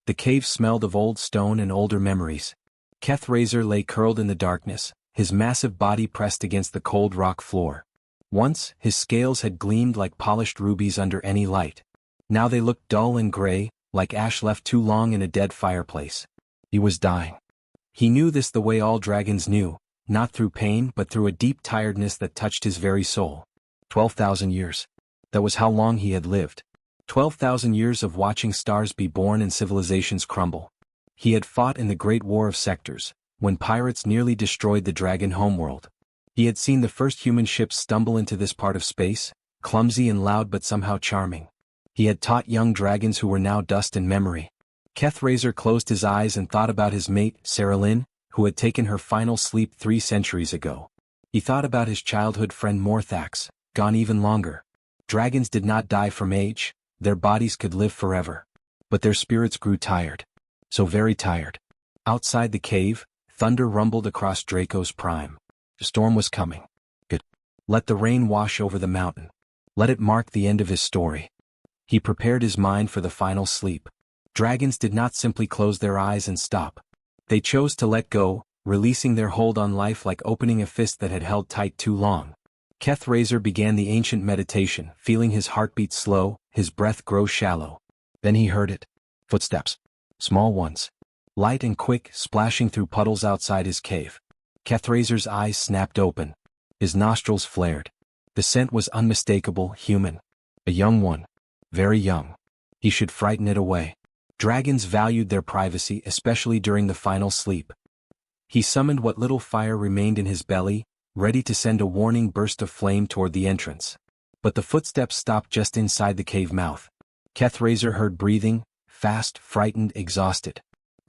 The cave smelled of old stone and older memories. Keth Razor lay curled in the darkness, his massive body pressed against the cold rock floor. Once, his scales had gleamed like polished rubies under any light. Now they looked dull and gray, like ash left too long in a dead fireplace. He was dying. He knew this the way all dragons knew, not through pain but through a deep tiredness that touched his very soul. 12,000 years. That was how long he had lived. 12,000 years of watching stars be born and civilizations crumble. He had fought in the Great War of Sectors, when pirates nearly destroyed the dragon homeworld. He had seen the first human ships stumble into this part of space, clumsy and loud but somehow charming. He had taught young dragons who were now dust and memory. Keth Razor closed his eyes and thought about his mate, Sarah Lynn, who had taken her final sleep 3 centuries ago. He thought about his childhood friend Morthax, gone even longer. Dragons did not die from age, their bodies could live forever. But their spirits grew tired. So very tired. Outside the cave, thunder rumbled across Draco's prime. The storm was coming. Good. Let the rain wash over the mountain. Let it mark the end of his story. He prepared his mind for the final sleep. Dragons did not simply close their eyes and stop. They chose to let go, releasing their hold on life like opening a fist that had held tight too long. Keth Razor began the ancient meditation, feeling his heartbeat slow, his breath grow shallow. Then he heard it. Footsteps. Small ones. Light and quick, splashing through puddles outside his cave. Keth Razor's eyes snapped open. His nostrils flared. The scent was unmistakable, human. A young one. Very young. He should frighten it away. Dragons valued their privacy, especially during the final sleep. He summoned what little fire remained in his belly, ready to send a warning burst of flame toward the entrance. But the footsteps stopped just inside the cave mouth. Keth Razor heard breathing, fast, frightened, exhausted.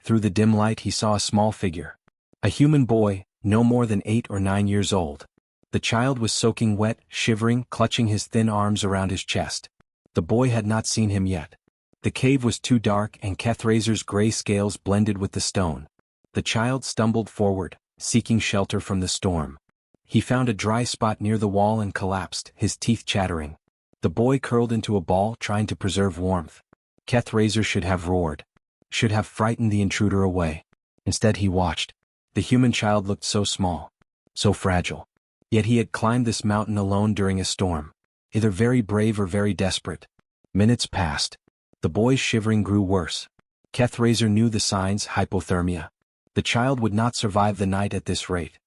Through the dim light he saw a small figure. A human boy, no more than 8 or 9 years old. The child was soaking wet, shivering, clutching his thin arms around his chest. The boy had not seen him yet. The cave was too dark and Keth Razor's gray scales blended with the stone. The child stumbled forward, seeking shelter from the storm. He found a dry spot near the wall and collapsed, his teeth chattering. The boy curled into a ball, trying to preserve warmth. Keth Razor should have roared. Should have frightened the intruder away. Instead he watched. The human child looked so small. So fragile. Yet he had climbed this mountain alone during a storm. Either very brave or very desperate. Minutes passed. The boy's shivering grew worse. Keth Razor knew the signs: hypothermia. The child would not survive the night at this rate.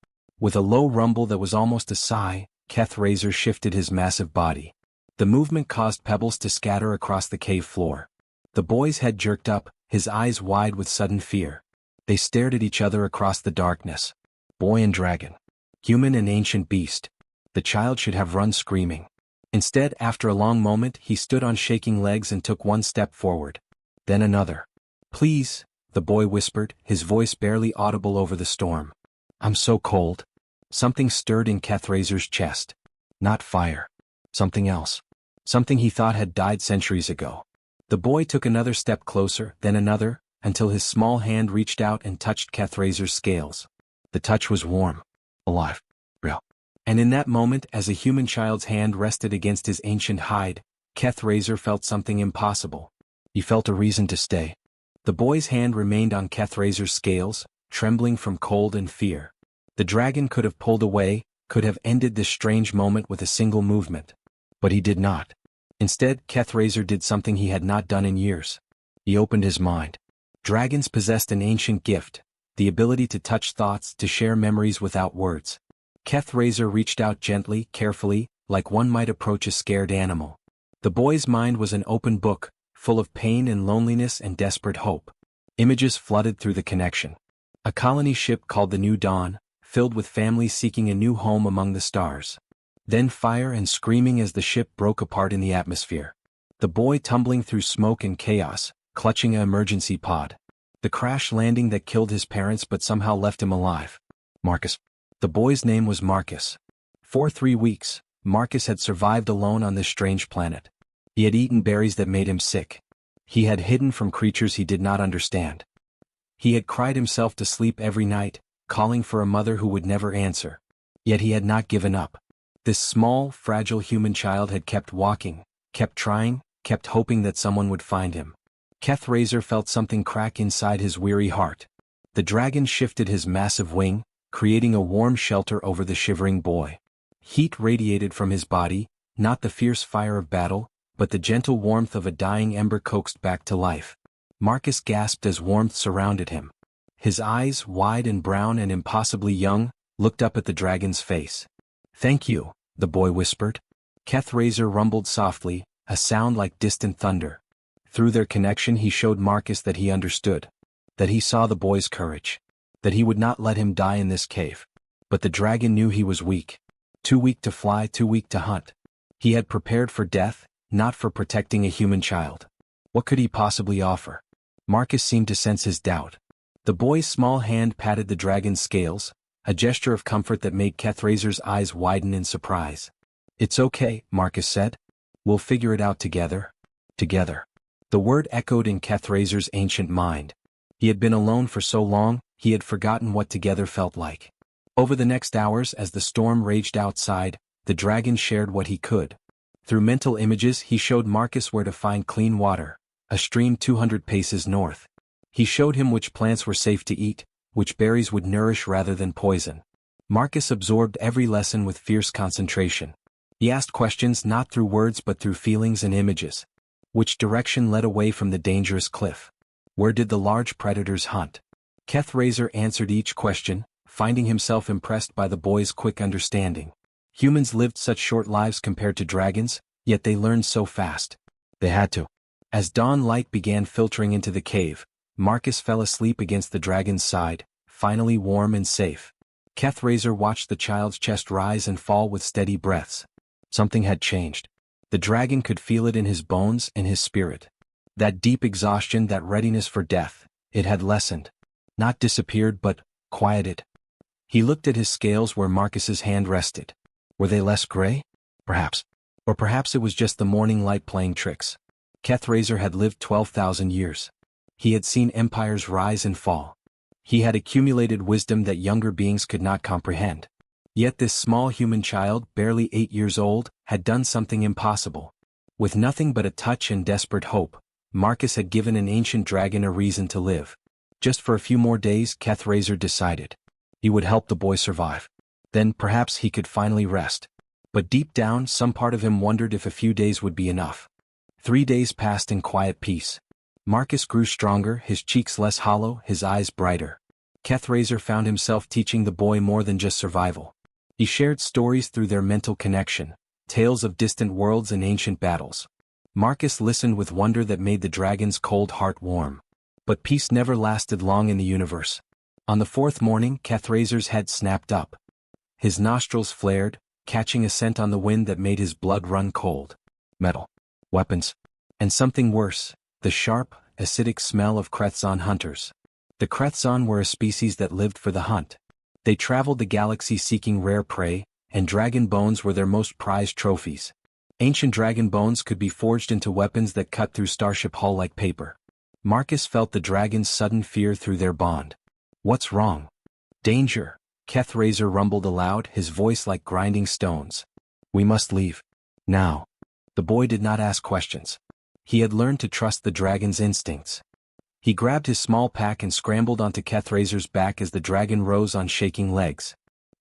With a low rumble that was almost a sigh, Keth Razor shifted his massive body. The movement caused pebbles to scatter across the cave floor. The boy's head jerked up, his eyes wide with sudden fear. They stared at each other across the darkness. Boy and dragon. Human and ancient beast. The child should have run screaming. Instead, after a long moment, he stood on shaking legs and took one step forward. Then another. "Please," the boy whispered, his voice barely audible over the storm. "I'm so cold." Something stirred in Keth Razor's chest. Not fire. Something else. Something he thought had died centuries ago. The boy took another step closer, then another, until his small hand reached out and touched Keth Razor's scales. The touch was warm. Alive. Real. And in that moment, as a human child's hand rested against his ancient hide, Keth Razor felt something impossible. He felt a reason to stay. The boy's hand remained on Keth Razor's scales, trembling from cold and fear. The dragon could have pulled away, could have ended this strange moment with a single movement. But he did not. Instead, Keth Razor did something he had not done in years. He opened his mind. Dragons possessed an ancient gift, the ability to touch thoughts, to share memories without words. Keth Razor reached out gently, carefully, like one might approach a scared animal. The boy's mind was an open book, full of pain and loneliness and desperate hope. Images flooded through the connection. A colony ship called the New Dawn, filled with families seeking a new home among the stars. Then fire and screaming as the ship broke apart in the atmosphere. The boy tumbling through smoke and chaos, clutching an emergency pod. The crash landing that killed his parents but somehow left him alive. Marcus. The boy's name was Marcus. For 3 weeks, Marcus had survived alone on this strange planet. He had eaten berries that made him sick. He had hidden from creatures he did not understand. He had cried himself to sleep every night, calling for a mother who would never answer. Yet he had not given up. This small, fragile human child had kept walking, kept trying, kept hoping that someone would find him. Keth Razor felt something crack inside his weary heart. The dragon shifted his massive wing, creating a warm shelter over the shivering boy. Heat radiated from his body, not the fierce fire of battle, but the gentle warmth of a dying ember coaxed back to life. Marcus gasped as warmth surrounded him. His eyes, wide and brown and impossibly young, looked up at the dragon's face. "Thank you," the boy whispered. Keth Razor rumbled softly, a sound like distant thunder. Through their connection he showed Marcus that he understood. That he saw the boy's courage. That he would not let him die in this cave. But the dragon knew he was weak. Too weak to fly, too weak to hunt. He had prepared for death, not for protecting a human child. What could he possibly offer? Marcus seemed to sense his doubt. The boy's small hand patted the dragon's scales, a gesture of comfort that made Keth Razor's eyes widen in surprise. "It's okay," Marcus said. "We'll figure it out together." Together. The word echoed in Keth Razor's ancient mind. He had been alone for so long, he had forgotten what together felt like. Over the next hours as the storm raged outside, the dragon shared what he could. Through mental images he showed Marcus where to find clean water, a stream 200 paces north. He showed him which plants were safe to eat, which berries would nourish rather than poison. Marcus absorbed every lesson with fierce concentration. He asked questions not through words but through feelings and images. Which direction led away from the dangerous cliff? Where did the large predators hunt? Keth Razor answered each question, finding himself impressed by the boy's quick understanding. Humans lived such short lives compared to dragons, yet they learned so fast. They had to. As dawn light began filtering into the cave, Marcus fell asleep against the dragon's side, finally warm and safe. Keth Razor watched the child's chest rise and fall with steady breaths. Something had changed. The dragon could feel it in his bones and his spirit. That deep exhaustion, that readiness for death, it had lessened. Not disappeared but quieted. He looked at his scales where Marcus's hand rested. Were they less gray? Perhaps. Or perhaps it was just the morning light playing tricks. Keth Razor had lived 12,000 years. He had seen empires rise and fall. He had accumulated wisdom that younger beings could not comprehend. Yet this small human child, barely 8 years old, had done something impossible. With nothing but a touch and desperate hope, Marcus had given an ancient dragon a reason to live. Just for a few more days, Keth Razor decided. He would help the boy survive. Then perhaps he could finally rest. But deep down, some part of him wondered if a few days would be enough. 3 days passed in quiet peace. Marcus grew stronger, his cheeks less hollow, his eyes brighter. Keth Razor found himself teaching the boy more than just survival. He shared stories through their mental connection, tales of distant worlds and ancient battles. Marcus listened with wonder that made the dragon's cold heart warm. But peace never lasted long in the universe. On the 4th morning, Keth Razor's head snapped up. His nostrils flared, catching a scent on the wind that made his blood run cold. Metal. Weapons. And something worse, the sharp, acidic smell of Krethzon hunters. The Krethzon were a species that lived for the hunt. They traveled the galaxy seeking rare prey, and dragon bones were their most prized trophies. Ancient dragon bones could be forged into weapons that cut through starship hull like paper. Marcus felt the dragon's sudden fear through their bond. "What's wrong?" "Danger," Keth Razor rumbled aloud, his voice like grinding stones. "We must leave. Now." The boy did not ask questions. He had learned to trust the dragon's instincts. He grabbed his small pack and scrambled onto Keth Razor's back as the dragon rose on shaking legs.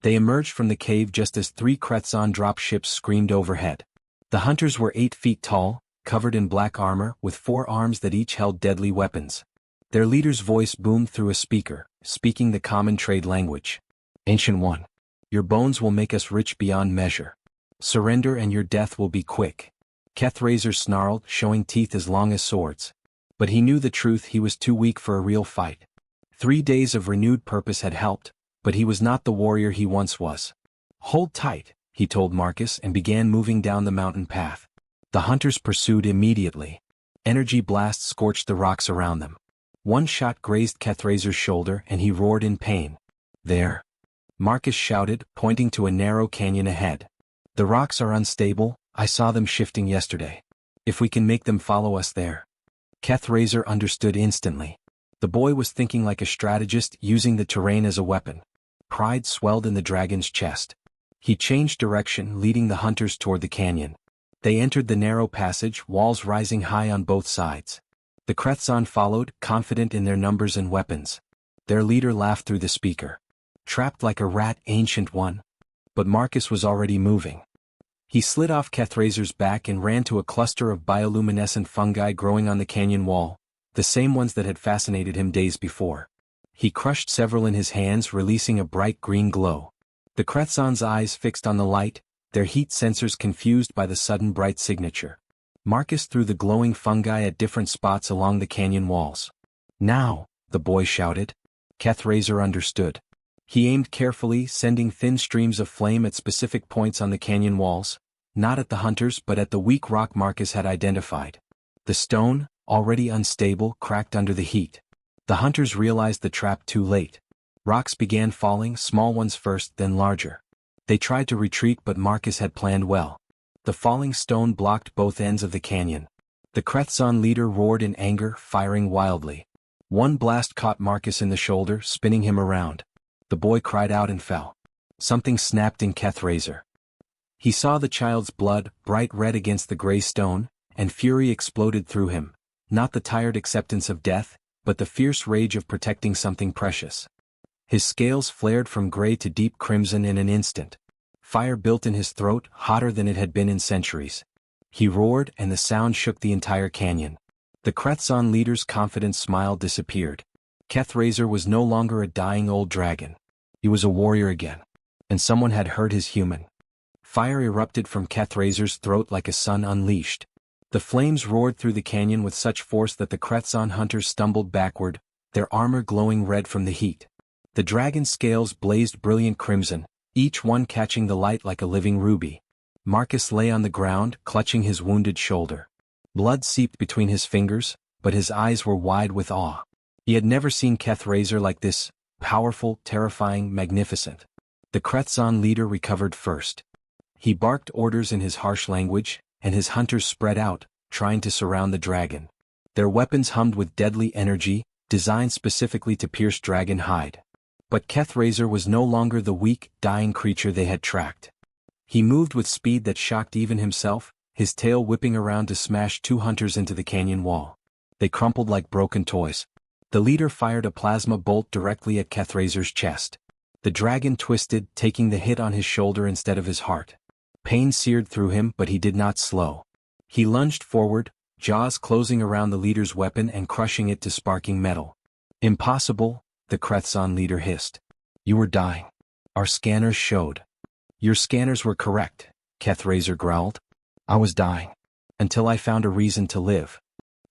They emerged from the cave just as 3 Krethzon drop ships screamed overhead. The hunters were 8 feet tall, covered in black armor, with 4 arms that each held deadly weapons. Their leader's voice boomed through a speaker, speaking the common trade language. "Ancient One, your bones will make us rich beyond measure. Surrender and your death will be quick." Keth Razor snarled, showing teeth as long as swords. But he knew the truth, he was too weak for a real fight. 3 days of renewed purpose had helped, but he was not the warrior he once was. "Hold tight," he told Marcus and began moving down the mountain path. The hunters pursued immediately. Energy blasts scorched the rocks around them. One shot grazed Keth Razor's shoulder and he roared in pain. "There!" Marcus shouted, pointing to a narrow canyon ahead. "The rocks are unstable, I saw them shifting yesterday. If we can make them follow us there." Keth Razor understood instantly. The boy was thinking like a strategist, using the terrain as a weapon. Pride swelled in the dragon's chest. He changed direction, leading the hunters toward the canyon. They entered the narrow passage, walls rising high on both sides. The Krethzon followed, confident in their numbers and weapons. Their leader laughed through the speaker. Trapped like a rat, Ancient One. But Marcus was already moving. He slid off Kethrazer's back and ran to a cluster of bioluminescent fungi growing on the canyon wall, the same ones that had fascinated him days before. He crushed several in his hands, releasing a bright green glow. The Krethzon's eyes fixed on the light, their heat sensors confused by the sudden bright signature. Marcus threw the glowing fungi at different spots along the canyon walls. Now, the boy shouted. Kethrazer understood. He aimed carefully, sending thin streams of flame at specific points on the canyon walls, not at the hunters but at the weak rock Marcus had identified. The stone, already unstable, cracked under the heat. The hunters realized the trap too late. Rocks began falling, small ones first, then larger. They tried to retreat but Marcus had planned well. The falling stone blocked both ends of the canyon. The Krethzon leader roared in anger, firing wildly. One blast caught Marcus in the shoulder, spinning him around. The boy cried out and fell. Something snapped in Kethrazer. He saw the child's blood, bright red against the gray stone, and fury exploded through him, not the tired acceptance of death, but the fierce rage of protecting something precious. His scales flared from gray to deep crimson in an instant. Fire built in his throat, hotter than it had been in centuries. He roared and the sound shook the entire canyon. The Krethzon leader's confident smile disappeared. Kethrazer was no longer a dying old dragon. He was a warrior again. And someone had hurt his human. Fire erupted from Kethrazer's throat like a sun unleashed. The flames roared through the canyon with such force that the Krethzon hunters stumbled backward, their armor glowing red from the heat. The dragon's scales blazed brilliant crimson, each one catching the light like a living ruby. Marcus lay on the ground, clutching his wounded shoulder. Blood seeped between his fingers, but his eyes were wide with awe. He had never seen Kethrazer like this, powerful, terrifying, magnificent. The Krethzon leader recovered first. He barked orders in his harsh language, and his hunters spread out, trying to surround the dragon. Their weapons hummed with deadly energy, designed specifically to pierce dragon hide. But Kethrazer was no longer the weak, dying creature they had tracked. He moved with speed that shocked even himself, his tail whipping around to smash two hunters into the canyon wall. They crumpled like broken toys. The leader fired a plasma bolt directly at Kethrazer's chest. The dragon twisted, taking the hit on his shoulder instead of his heart. Pain seared through him, but he did not slow. He lunged forward, jaws closing around the leader's weapon and crushing it to sparking metal. Impossible, the Krethzon leader hissed. You were dying. Our scanners showed. Your scanners were correct, Kethrazer growled. I was dying. Until I found a reason to live.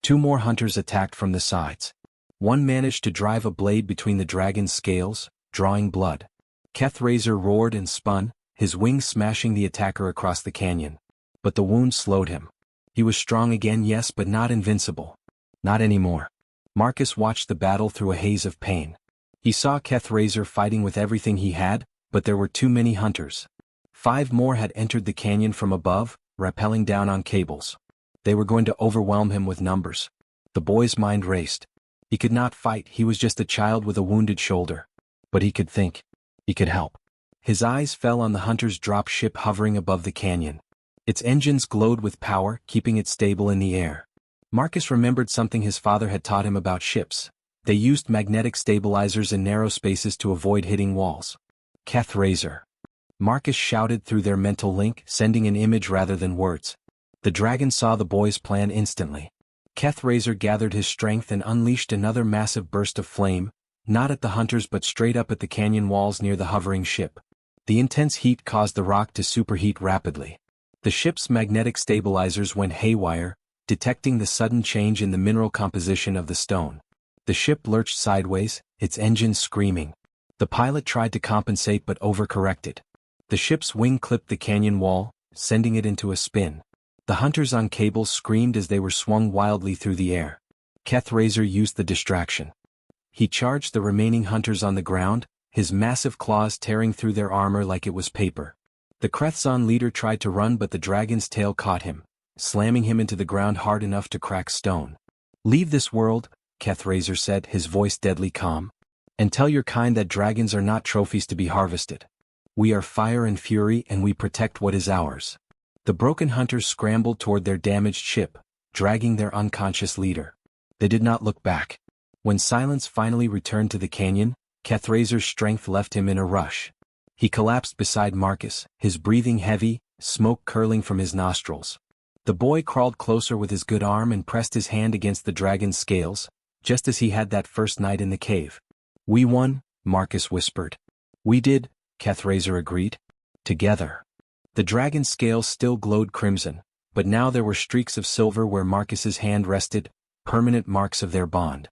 Two more hunters attacked from the sides. One managed to drive a blade between the dragon's scales, drawing blood. Kethrazer roared and spun, his wings smashing the attacker across the canyon. But the wound slowed him. He was strong again, yes, but not invincible. Not anymore. Marcus watched the battle through a haze of pain. He saw Kethrazer fighting with everything he had, but there were too many hunters. 5 more had entered the canyon from above, rappelling down on cables. They were going to overwhelm him with numbers. The boy's mind raced. He could not fight, he was just a child with a wounded shoulder. But he could think. He could help. His eyes fell on the hunter's drop ship hovering above the canyon. Its engines glowed with power, keeping it stable in the air. Marcus remembered something his father had taught him about ships. They used magnetic stabilizers in narrow spaces to avoid hitting walls. Kethrazer. Marcus shouted through their mental link, sending an image rather than words. The dragon saw the boy's plan instantly. Kethrazer gathered his strength and unleashed another massive burst of flame, not at the hunters but straight up at the canyon walls near the hovering ship. The intense heat caused the rock to superheat rapidly. The ship's magnetic stabilizers went haywire, detecting the sudden change in the mineral composition of the stone. The ship lurched sideways, its engines screaming. The pilot tried to compensate but overcorrected. The ship's wing clipped the canyon wall, sending it into a spin. The hunters on cables screamed as they were swung wildly through the air. Kethrazer used the distraction. He charged the remaining hunters on the ground, his massive claws tearing through their armor like it was paper. The Krethzon leader tried to run but the dragon's tail caught him, slamming him into the ground hard enough to crack stone. Leave this world, Kethrazer said, his voice deadly calm. And tell your kind that dragons are not trophies to be harvested. We are fire and fury and we protect what is ours. The broken hunters scrambled toward their damaged ship, dragging their unconscious leader. They did not look back. When silence finally returned to the canyon, Kethrazer's strength left him in a rush. He collapsed beside Marcus, his breathing heavy, smoke curling from his nostrils. The boy crawled closer with his good arm and pressed his hand against the dragon's scales, just as he had that first night in the cave. "We won," Marcus whispered. "We did," Kethrazer agreed. "Together." The dragon's scales still glowed crimson, but now there were streaks of silver where Marcus's hand rested, permanent marks of their bond.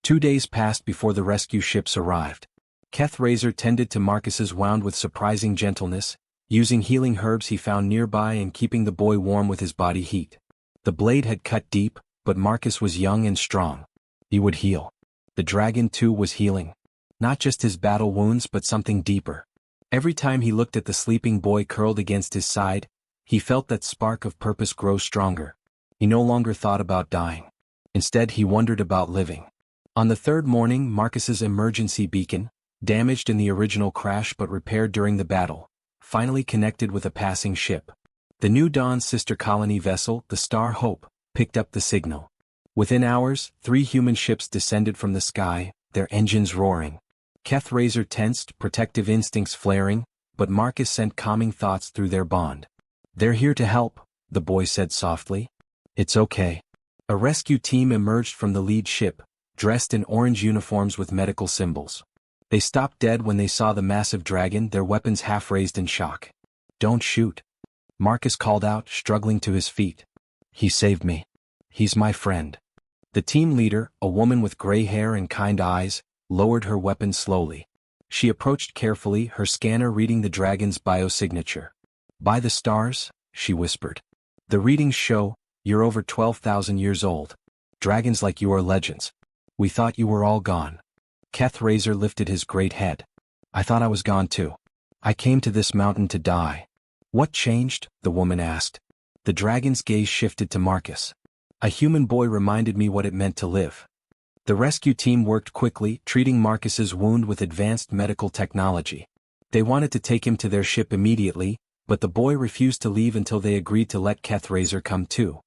2 days passed before the rescue ships arrived. Kethrazer tended to Marcus's wound with surprising gentleness, using healing herbs he found nearby and keeping the boy warm with his body heat. The blade had cut deep, but Marcus was young and strong. He would heal. The dragon too was healing. Not just his battle wounds but something deeper. Every time he looked at the sleeping boy curled against his side, he felt that spark of purpose grow stronger. He no longer thought about dying. Instead he wondered about living. On the third morning, Marcus's emergency beacon, damaged in the original crash but repaired during the battle, finally connected with a passing ship. The New Dawn's sister colony vessel, the Star Hope, picked up the signal. Within hours, 3 human ships descended from the sky, their engines roaring. Kethrazer tensed, protective instincts flaring, but Marcus sent calming thoughts through their bond. "They're here to help," the boy said softly. "It's okay." A rescue team emerged from the lead ship, dressed in orange uniforms with medical symbols. They stopped dead when they saw the massive dragon, their weapons half raised in shock. "Don't shoot," Marcus called out, struggling to his feet. "He saved me. He's my friend." The team leader, a woman with gray hair and kind eyes, lowered her weapon slowly. She approached carefully, her scanner reading the dragon's biosignature. "By the stars," she whispered. "The readings show you're over 12,000 years old. Dragons like you are legends. We thought you were all gone." Kethrazer lifted his great head. "I thought I was gone too. I came to this mountain to die." "What changed?" the woman asked. The dragon's gaze shifted to Marcus. "A human boy reminded me what it meant to live." The rescue team worked quickly, treating Marcus's wound with advanced medical technology. They wanted to take him to their ship immediately, but the boy refused to leave until they agreed to let Kethrazer come too.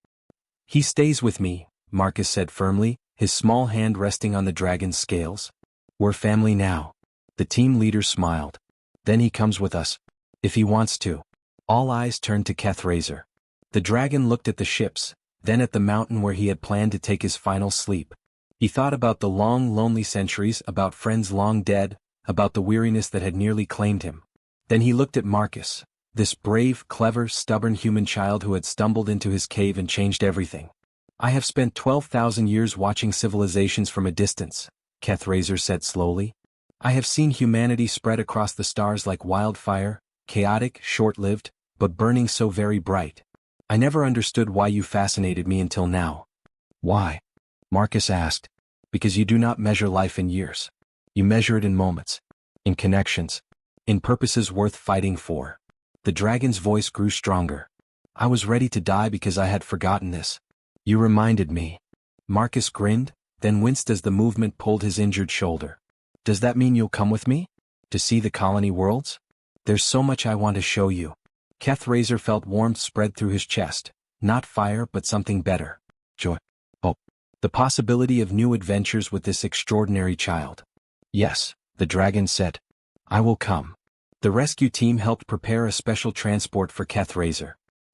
"He stays with me," Marcus said firmly, his small hand resting on the dragon's scales. "We're family now." The team leader smiled. "Then he comes with us. If he wants to." All eyes turned to Kethrazer. The dragon looked at the ships, then at the mountain where he had planned to take his final sleep. He thought about the long, lonely centuries, about friends long dead, about the weariness that had nearly claimed him. Then he looked at Marcus, this brave, clever, stubborn human child who had stumbled into his cave and changed everything. "I have spent 12,000 years watching civilizations from a distance," Kethrazer said slowly. "I have seen humanity spread across the stars like wildfire, chaotic, short-lived, but burning so very bright. I never understood why you fascinated me until now." "Why?" Marcus asked. "Because you do not measure life in years. You measure it in moments, in connections, in purposes worth fighting for." The dragon's voice grew stronger. "I was ready to die because I had forgotten this. You reminded me." Marcus grinned, then winced as the movement pulled his injured shoulder. "Does that mean you'll come with me? To see the colony worlds? There's so much I want to show you." Kethrazer felt warmth spread through his chest, not fire but something better. Joy. Hope. The possibility of new adventures with this extraordinary child. "Yes," the dragon said. "I will come." The rescue team helped prepare a special transport for Kethrazer.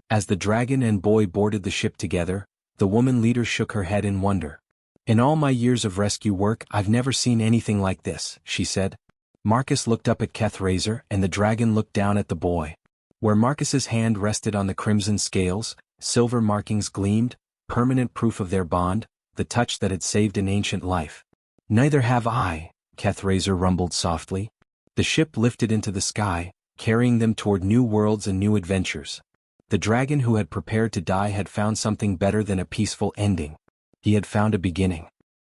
As the dragon and boy boarded the ship together, the woman leader shook her head in wonder. "In all my years of rescue work, I've never seen anything like this," she said. Marcus looked up at Kethrazer and the dragon looked down at the boy. Where Marcus's hand rested on the crimson scales, silver markings gleamed, permanent proof of their bond, the touch that had saved an ancient life. "Neither have I," Kethrazer rumbled softly. The ship lifted into the sky, carrying them toward new worlds and new adventures. The dragon who had prepared to die had found something better than a peaceful ending. He had found a beginning.